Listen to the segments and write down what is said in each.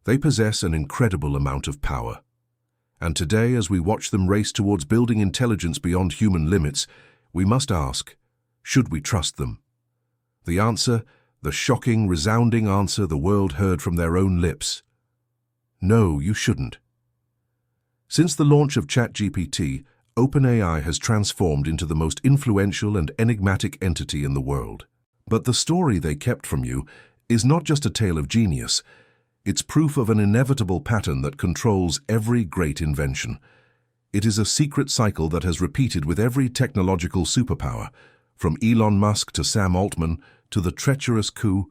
They possess an incredible amount of power. And today, as we watch them race towards building intelligence beyond human limits, we must ask, should we trust them? The answer, the shocking, resounding answer the world heard from their own lips: no, you shouldn't. Since the launch of ChatGPT, OpenAI has transformed into the most influential and enigmatic entity in the world. But the story they kept from you is not just a tale of genius. It's proof of an inevitable pattern that controls every great invention. It is a secret cycle that has repeated with every technological superpower, from Elon Musk to Sam Altman to the treacherous coup,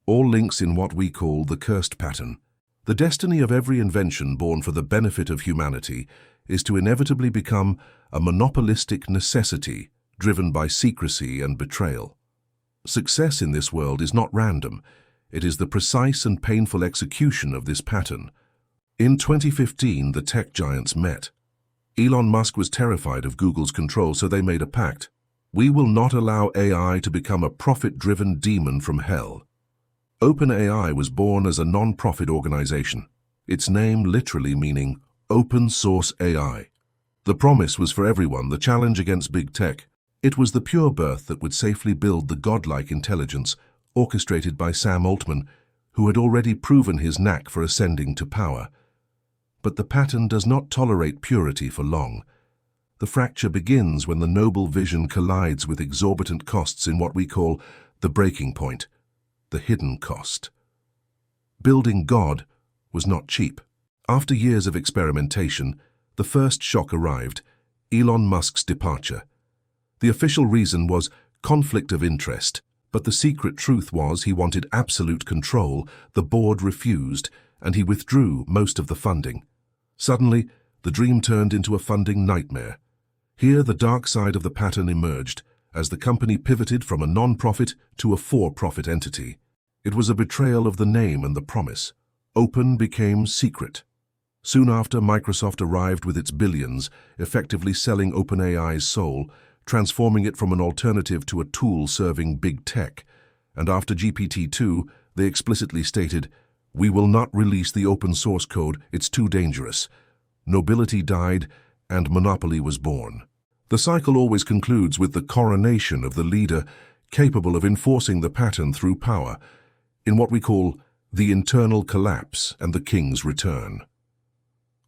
all links in what we call the cursed pattern. The destiny of every invention born for the benefit of humanity is to inevitably become a monopolistic necessity driven by secrecy and betrayal. Success in this world is not random. It is the precise and painful execution of this pattern. In 2015, the tech giants met. Elon Musk was terrified of Google's control, so they made a pact. We will not allow AI to become a profit-driven demon from hell. OpenAI was born as a non-profit organization, its name literally meaning open source AI. The promise was for everyone, the challenge against big tech. It was the pure birth that would safely build the godlike intelligence orchestrated by Sam Altman, who had already proven his knack for ascending to power. But the pattern does not tolerate purity for long. The fracture begins when the noble vision collides with exorbitant costs in what we call the breaking point, the hidden cost. Building God was not cheap. After years of experimentation, the first shock arrived: Elon Musk's departure. The official reason was conflict of interest, but the secret truth was he wanted absolute control. The board refused, and he withdrew most of the funding. Suddenly, the dream turned into a funding nightmare. Here, the dark side of the pattern emerged, as the company pivoted from a non-profit to a for-profit entity. It was a betrayal of the name and the promise. Open became secret. Soon after, Microsoft arrived with its billions, effectively selling OpenAI's soul, transforming it from an alternative to a tool serving big tech. And after GPT-2, they explicitly stated, "We will not release the open source code, it's too dangerous." Nobility died, and monopoly was born. The cycle always concludes with the coronation of the leader capable of enforcing the pattern through power, in what we call the internal collapse and the king's return.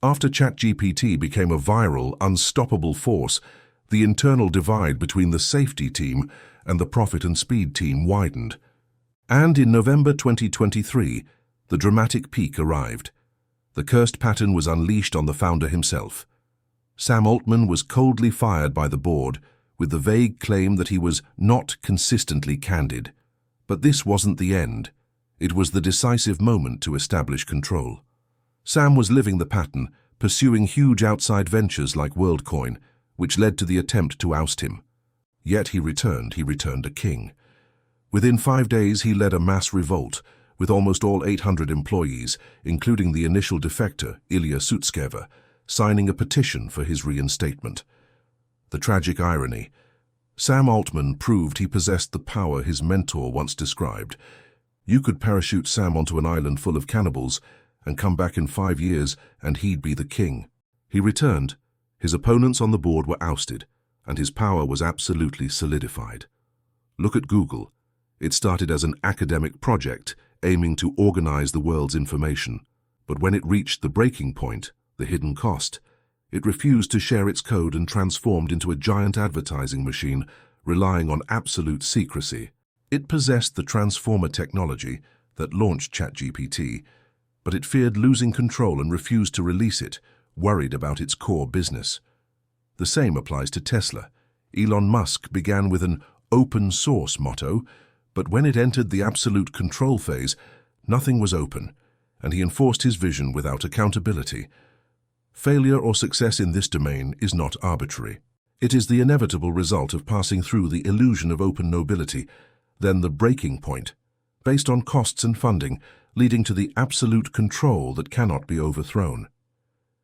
After ChatGPT became a viral, unstoppable force, the internal divide between the safety team and the profit and speed team widened. And in November 2023, the dramatic peak arrived. The cursed pattern was unleashed on the founder himself. Sam Altman was coldly fired by the board, with the vague claim that he was not consistently candid. But this wasn't the end. It was the decisive moment to establish control. Sam was living the pattern, pursuing huge outside ventures like WorldCoin, which led to the attempt to oust him. Yet he returned a king. Within 5 days, he led a mass revolt, with almost all 800 employees, including the initial defector, Ilya Sutskever, signing a petition for his reinstatement. The tragic irony: Sam Altman proved he possessed the power his mentor once described. You could parachute Sam onto an island full of cannibals and come back in 5 years and he'd be the king. He returned, his opponents on the board were ousted, and his power was absolutely solidified. Look at Google. It started as an academic project aiming to organize the world's information. But when it reached the breaking point, the hidden cost, it refused to share its code and transformed into a giant advertising machine, relying on absolute secrecy. It possessed the transformer technology that launched ChatGPT, but it feared losing control and refused to release it, worried about its core business. The same applies to Tesla. Elon Musk began with an open source motto, but when it entered the absolute control phase, nothing was open, and he enforced his vision without accountability. Failure or success in this domain is not arbitrary. It is the inevitable result of passing through the illusion of open nobility, then the breaking point, based on costs and funding, leading to the absolute control that cannot be overthrown.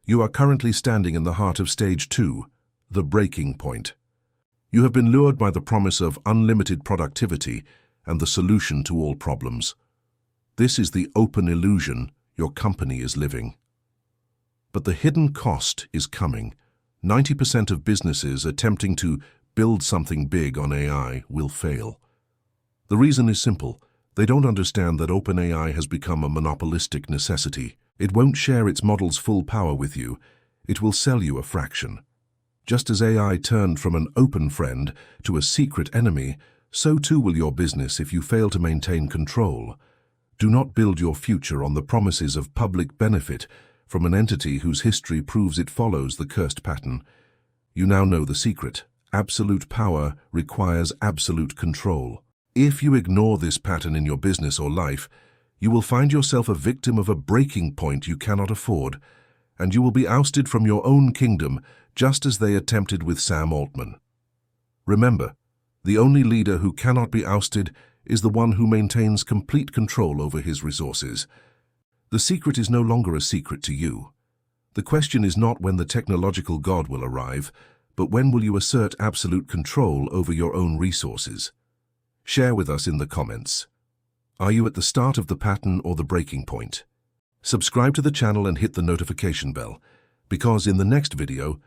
You are currently standing in the heart of Stage 2, the breaking point. You have been lured by the promise of unlimited productivity and the solution to all problems. This is the open illusion your company is living. But the hidden cost is coming. 90% of businesses attempting to build something big on AI will fail. The reason is simple. They don't understand that OpenAI has become a monopolistic necessity. It won't share its model's full power with you. It will sell you a fraction. Just as AI turned from an open friend to a secret enemy, so too will your business if you fail to maintain control. Do not build your future on the promises of public benefit from an entity whose history proves it follows the cursed pattern. You now know the secret. Absolute power requires absolute control. If you ignore this pattern in your business or life, you will find yourself a victim of a breaking point you cannot afford, and you will be ousted from your own kingdom just as they attempted with Sam Altman. Remember, the only leader who cannot be ousted is the one who maintains complete control over his resources. The secret is no longer a secret to you. The question is not when the technological god will arrive, but when will you assert absolute control over your own resources? Share with us in the comments. Are you at the start of the pattern or the breaking point? Subscribe to the channel and hit the notification bell, because in the next video,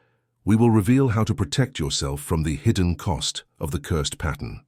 we will reveal how to protect yourself from the hidden cost of the cursed pattern.